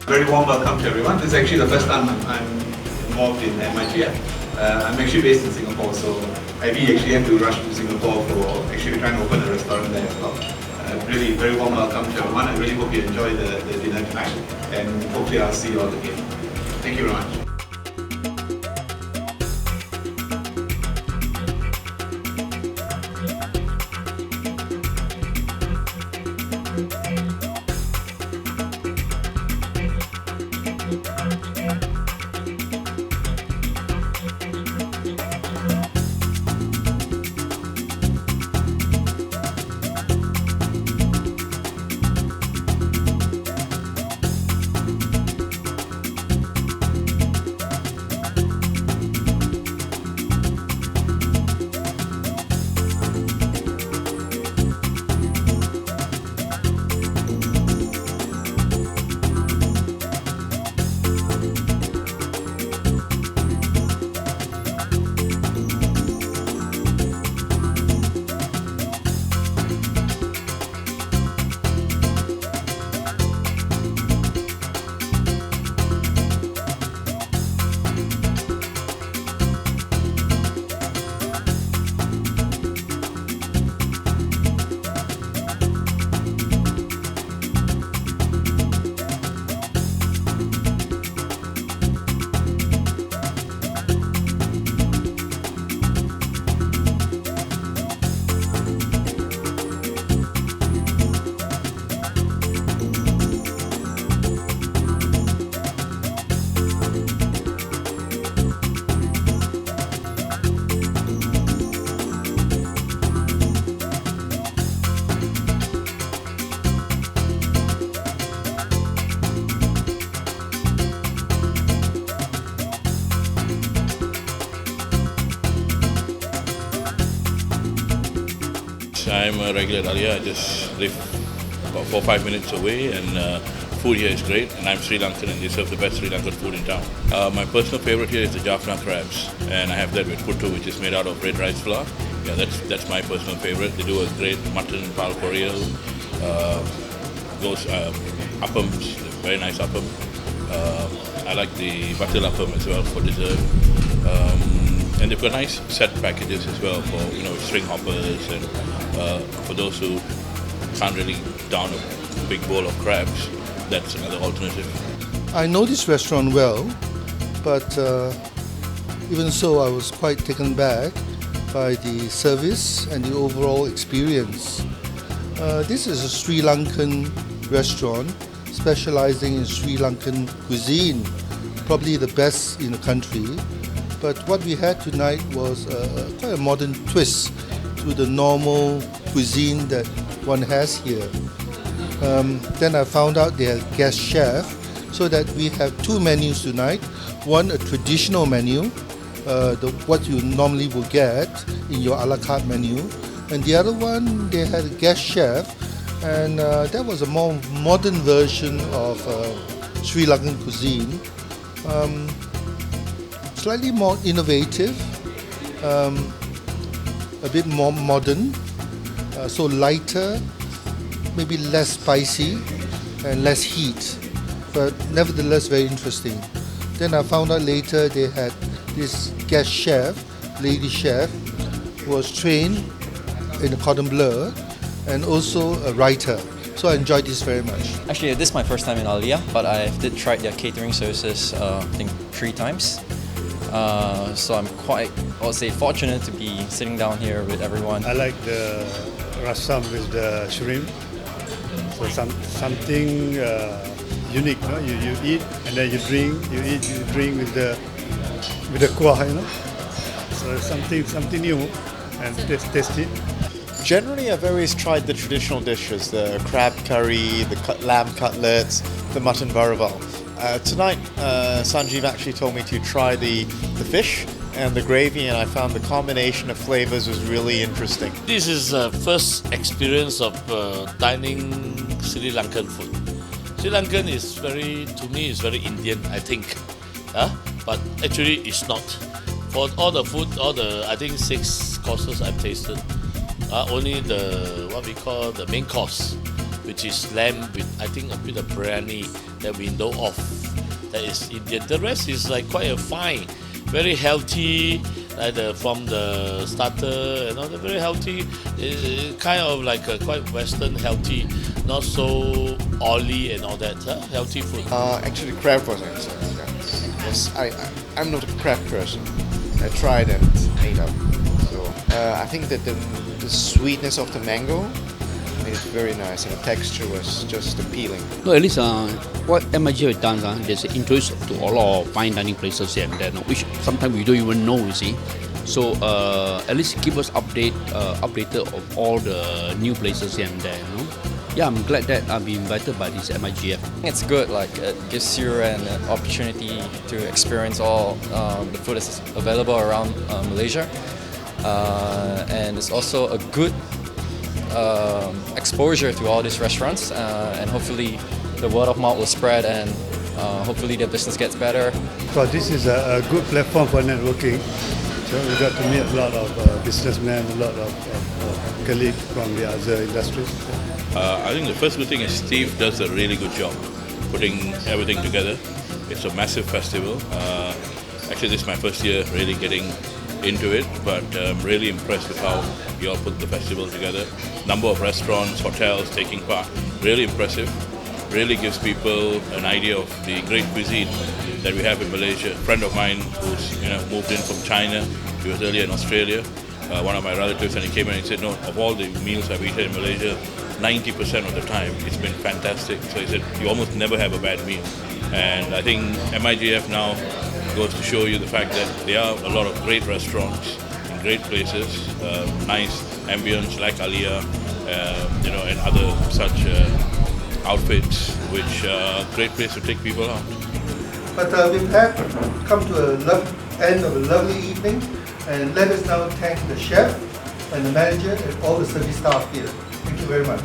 Very warm welcome to everyone. This is actually the first time I'm involved in MIGF. I'm actually based in Singapore, so we actually have to rush to Singapore for actually trying to open a restaurant there as well. Really very warm welcome to everyone. I really hope you enjoy the dinner tonight, and hopefully I'll see you all again. Thank you very much. I'm a regular at Aliyaa. I just live about 4 or 5 minutes away, and food here is great. And I'm Sri Lankan, and they serve the best Sri Lankan food in town. My personal favorite here is the Jaffna crabs, and I have that with putu, which is made out of red rice flour. Yeah, that's my personal favorite. They do a great mutton pal poril, those appams, very nice appam. I like the butter appam as well for dessert. And they've got nice set packages as well for string hoppers, and for those who can't really down a big bowl of crabs, that's another alternative. I know this restaurant well, but even so, I was quite taken back by the service and the overall experience. This is a Sri Lankan restaurant specializing in Sri Lankan cuisine, probably the best in the country. But what we had tonight was quite a modern twist to the normal cuisine that one has here. Then I found out they had guest chef, so that we have 2 menus tonight. One, a traditional menu, what you normally will get in your a la carte menu. And the other one, they had a guest chef, and that was a more modern version of Sri Lankan cuisine. Slightly more innovative, a bit more modern, so lighter, maybe less spicy and less heat, but nevertheless very interesting. Then I found out later they had this guest chef, lady chef, who was trained in the cordon bleu and also a writer. So I enjoyed this very much. Actually, this is my first time in Aliyaa, but I did try their catering services I think 3 times. So I'm quite, I would say, fortunate to be sitting down here with everyone. I like the rasam with the shrimp. So something unique, no? You eat and then you drink. You eat, you drink with the kuah, So something new and tasty. Generally, I've always tried the traditional dishes: the crab curry, the lamb cutlets, the mutton varaval. Tonight, Sanjeev actually told me to try the fish and the gravy, and I found the combination of flavors was really interesting. This is the first experience of dining Sri Lankan food. Sri Lankan is to me, is very Indian, I think. But actually it's not. For all the food, I think 6 courses I've tasted, only what we call the main course which is lamb with I think a bit of biryani that we know of. That is Indian. The rest is like quite a fine, very healthy. Like from the starter and all, the very healthy, kind of like a quite Western healthy, not so oily and all that. Healthy food. Actually, crab was answered. Yes, I'm not a crab person. I tried and ate up. So I think that the sweetness of the mango made it very nice, and the texture was just appealing. No, at least what MIGF has done, there's interest to a lot of fine dining places here and there, which sometimes we don't even know, you see. So at least keep us updated of all the new places here and there, you know. Yeah, I'm glad that I've been invited by this MIGF. It's good, like it gives you an opportunity to experience all the food that's available around Malaysia. And it's also a good exposure to all these restaurants, and hopefully the word of mouth will spread, and hopefully the business gets better. So this is a good platform for networking. So we got to meet a lot of businessmen, a lot of colleagues from the other industries. I think the first good thing is Steve does a really good job putting everything together. It's a massive festival. Actually, this is my first year really getting into it, but I'm really impressed with how you all put the festival together. Number of restaurants, hotels taking part, really impressive. Really gives people an idea of the great cuisine that we have in Malaysia. A friend of mine who's moved in from China, he was earlier in Australia, one of my relatives, and he came in and he said, no, of all the meals I've eaten in Malaysia, 90% of the time it's been fantastic. So he said, you almost never have a bad meal. And I think MIGF now goes to show you the fact that there are a lot of great restaurants in great places, nice ambience like Aliyaa, and other such outfits, which are a great place to take people out. But with that, come to end of a lovely evening, and let us now thank the chef and the manager and all the service staff here. Thank you very much.